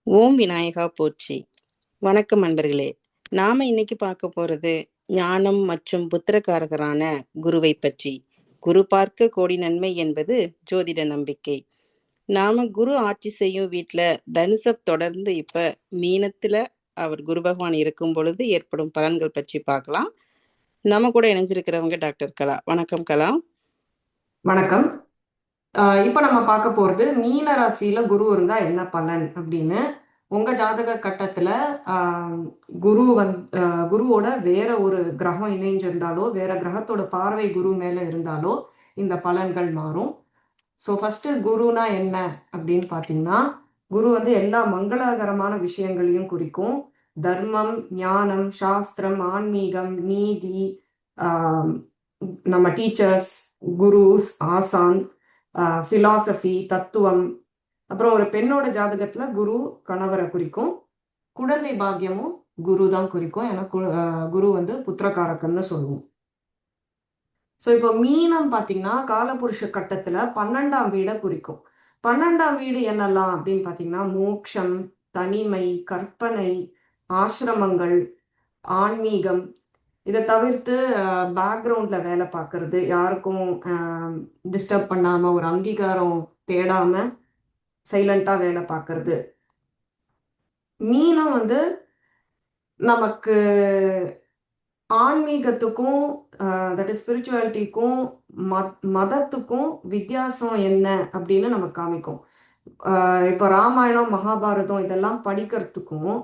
ஓம் விநாயகா போற்றி. வணக்கம் நண்பர்களே. நாம இன்னைக்கு பார்க்க போறது ஞானம் மற்றும் புத்திரகாரகரான குருவை பற்றி. குரு பார்க்க கோடி நன்மை என்பது ஜோதிட நம்பிக்கை. நாம குரு ஆட்சி செய்யும் வீட்டுல தனுசப் தொடர்ந்து இப்ப மீனத்துல அவர் குரு பகவான் இருக்கும் பொழுது ஏற்படும் பலன்கள் பற்றி பார்க்கலாம். நம்ம கூட இணைஞ்சிருக்கிறவங்க டாக்டர் கலா. வணக்கம் கலா. வணக்கம். இப்போ நம்ம பார்க்க போகிறது மீன ராசியில குரு இருந்தா என்ன பலன் அப்படின்னு. உங்க ஜாதக கட்டத்துல குருவோட வேற ஒரு கிரகம் இணைஞ்சிருந்தாலோ வேற கிரகத்தோட பார்வை குரு மேல இருந்தாலோ இந்த பலன்கள் மாறும். ஸோ ஃபர்ஸ்ட் குருனா என்ன அப்படின்னு பார்த்தீங்கன்னா, குரு எல்லா மங்களகரமான விஷயங்களையும் குறிக்கும். தர்மம், ஞானம், சாஸ்திரம், ஆன்மீகம், நீதி, நம்ம டீச்சர்ஸ், குருஸ், ஆசான், ஃபிலாசபி, தத்துவம். அப்புறம் ஒரு பெண்ணோட ஜாதகத்துல குரு கணவரை குறிக்கும். குழந்தை பாக்கியமும் குரு தான் குறிக்கும். ஏன்னா குரு புத்திரகாரகன்னு சொல்லுவோம். ஸோ இப்போ மீனம் பார்த்தீங்கன்னா காலபுருஷ கட்டத்துல 12ஆம் வீடை குறிக்கும். 12ஆம் வீடு என்னெல்லாம் அப்படின்னு பார்த்தீங்கன்னா, மோட்சம், தனிமை, கற்பனை, ஆசிரமங்கள், ஆன்மீகம். இதை தவிர்த்து பேக்ரவுண்ட்ல வேலை பார்க்கறது, யாருக்கும் டிஸ்டர்ப் பண்ணாம ஒரு அங்கீகாரம் தேடாம சைலண்டா வேலை பார்க்கறது. மீனம் நமக்கு ஆன்மீகத்துக்கும் தட் இஸ் ஸ்பிரிச்சுவாலிட்டிக்கும் மதத்துக்கும் வித்தியாசம் என்ன அப்படின்னு நமக்கு காமிக்கும். இப்போ ராமாயணம், மகாபாரதம் இதெல்லாம் படிக்கிறதுக்கும்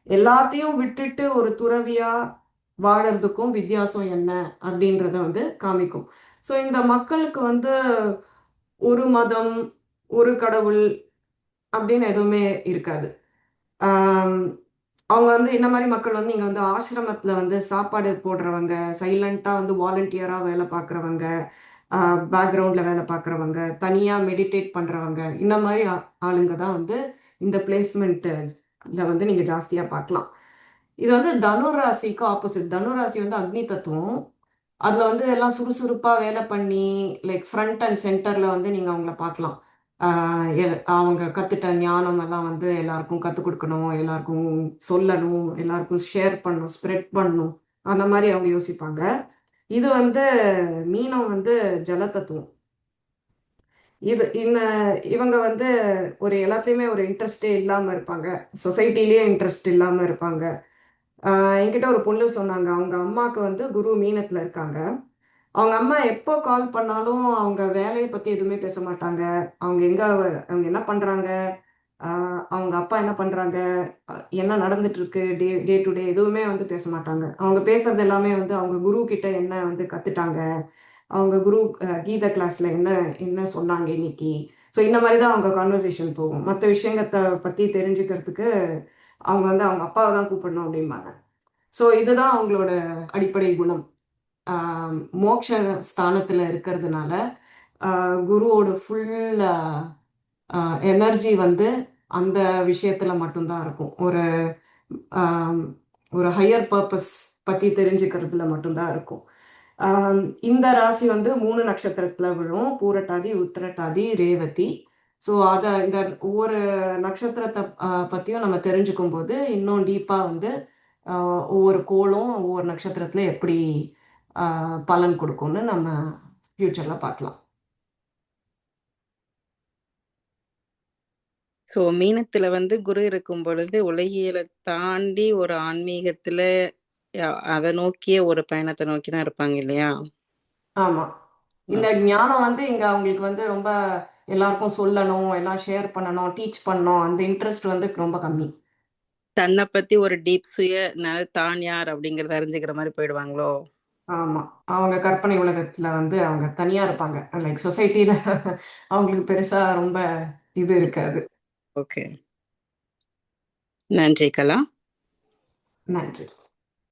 எல்லாத்தையும் விட்டுட்டு ஒரு துறவியா வாழறதுக்கும் வித்தியாசம் என்ன அப்படின்றத காமிக்கும். ஸோ இந்த மக்களுக்கு ஒரு மதம், ஒரு கடவுள் அப்படின்னு எதுவுமே இருக்காது. அவங்க இந்த மாதிரி மக்கள் இங்க ஆசிரமத்துல சாப்பாடு போடுறவங்க, சைலண்டா வாலண்டியரா வேலை பார்க்குறவங்க, பேக்ரவுண்ட்ல வேலை பார்க்குறவங்க, தனியா மெடிடேட் பண்றவங்க, இந்த மாதிரி ஆளுங்க தான் இந்த பிளேஸ்மெண்ட்ல நீங்க ஜாஸ்தியா பார்க்கலாம். இது தனுர் ராசிக்கு ஆப்போசிட். தனுர் ராசி அக்னி தத்துவம். அதுல எல்லாம் சுறுசுறுப்பா வேலை பண்ணி லைக் ஃப்ரண்ட் அண்ட் சென்டர்ல நீங்க அவங்கள பார்க்கலாம். அவங்க கத்துட்ட ஞானம் எல்லாம் எல்லாருக்கும் கத்துக் கொடுக்கணும், எல்லாருக்கும் சொல்லணும், எல்லாருக்கும் ஷேர் பண்ணணும், ஸ்ப்ரெட் பண்ணணும், அந்த மாதிரி அவங்க யோசிப்பாங்க. இது மீனம் ஜல தத்துவம். இவங்க ஒரு எல்லாத்தையுமே ஒரு இன்ட்ரெஸ்டே இல்லாம இருப்பாங்க. சொசைட்டிலேயே இன்ட்ரெஸ்ட் இல்லாம இருப்பாங்க. என்கிட்ட ஒரு பொண்ணு சொன்னாங்க, அவங்க அம்மாவுக்கு குரு மீனத்துல இருக்காங்க. அவங்க அம்மா எப்போ கால் பண்ணாலும் அவங்க வேலையை பத்தி எதுவுமே பேச மாட்டாங்க. அவங்க என்ன பண்றாங்க, அவங்க அப்பா என்ன பண்றாங்க, என்ன நடந்துட்டு இருக்கு, டே டே டு டே எதுவுமே பேச மாட்டாங்க. அவங்க பேசுறது எல்லாமே அவங்க குரு கிட்ட என்ன கத்துட்டாங்க, அவங்க குரு கீத கிளாஸ்ல என்ன என்ன சொன்னாங்க இன்னைக்கு. ஸோ இந்த மாதிரி தான் அவங்க கான்வர்சேஷன் போகும். மற்ற விஷயங்கத்தை பத்தி தெரிஞ்சுக்கிறதுக்கு அவங்க அவங்க அப்பாவை தான் கூப்பிடணும் அப்படிம்பாங்க. ஸோ இதுதான் அவங்களோட அடிப்படை குணம். மோட்ச ஸ்தானத்துல இருக்கிறதுனால குருவோட ஃபுல் எனர்ஜி அந்த விஷயத்துல மட்டும்தான் இருக்கும். ஒரு ஹையர் பர்பஸ் பத்தி தெரிஞ்சுக்கிறதுல மட்டும்தான் இருக்கும். இந்த ராசி 3 நட்சத்திரத்துல விழும்: பூரட்டாதி, உத்திரட்டாதி, ரேவதி. ஸோ இந்த ஒவ்வொரு நட்சத்திரத்தை பத்தியும் நம்ம தெரிஞ்சுக்கும் போது இன்னும் டீப்பா ஒவ்வொரு கோளும் ஒவ்வொரு நட்சத்திரத்துல எப்படி பலன் கொடுக்கும்னு நம்ம ஃபியூச்சர்ல பார்க்கலாம். ஸோ மீனத்துல குரு இருக்கும் பொழுது உலகியலை தாண்டி ஒரு ஆன்மீகத்துல அதை நோக்கிய ஒரு பயணத்தை நோக்கி தான் இருப்பாங்க இல்லையா? ஆமா. இந்த ஞானம் இங்க அவங்களுக்கு ரொம்ப எல்லாருக்கும் சொல்லணும், எல்லாம் ஷேர் பண்ணணும், டீச் பண்ணணும், அந்த இன்ட்ரெஸ்ட் ரொம்ப கம்மி. தன்னை பத்தி ஒரு டீப் தான் யார் அப்படிங்கறத அறிஞ்சுக்கிற மாதிரி போயிடுவாங்களோ? ஆமா. அவங்க கற்பனை உலகத்துல அவங்க தனியா இருப்பாங்க. லைக் சொசைட்டில அவங்களுக்கு பெருசா ரொம்ப இது இருக்காது. ஓகே, நன்றி கலா. நன்றி.